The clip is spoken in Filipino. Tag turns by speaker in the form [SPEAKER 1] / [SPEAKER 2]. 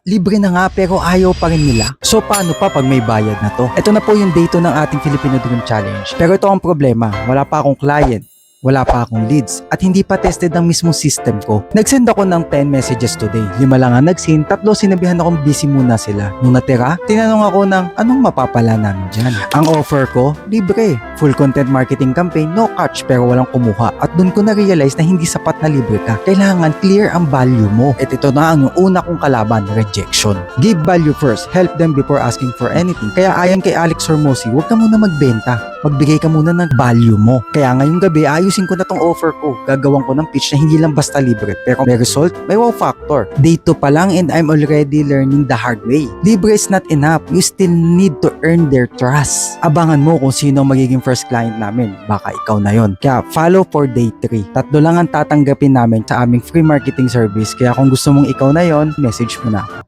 [SPEAKER 1] libre na nga pero ayaw pa rin nila. So paano pa pag may bayad na to? Ito na po yung day 2 ng ating Filipino Dream Challenge. Pero ito ang problema, wala pa akong client. Wala pa akong leads at hindi pa tested ang mismong system ko. Nag-send ako ng 10 messages today. 5 lang ang nag-send, 3 sinabihan akong busy muna sila. Nung natira, tinanong ako ng anong mapapala namin dyan. Ang offer ko, libre. Full content marketing campaign, no catch pero walang kumuha. At dun ko na-realize na hindi sapat na libre ka. Kailangan clear ang value mo. At ito na ang yung una kong kalaban, rejection. Give value first, help them before asking for anything. Kaya ayon kay Alex Hormozi, huwag ka muna magbenta. Magbigay ka muna ng value mo. Kaya ngayong gabi, ayusin ko na tong offer ko. Gagawin ko ng pitch na hindi lang basta libre. Pero may result, may wow factor. Day 2 pa lang and I'm already learning the hard way. Libre is not enough. You still need to earn their trust. Abangan mo kung sino ang magiging first client namin. Baka ikaw na yon. Kaya follow for day 3. 3 lang ang tatanggapin namin sa aming free marketing service. Kaya kung gusto mong ikaw na yon, message mo na ako.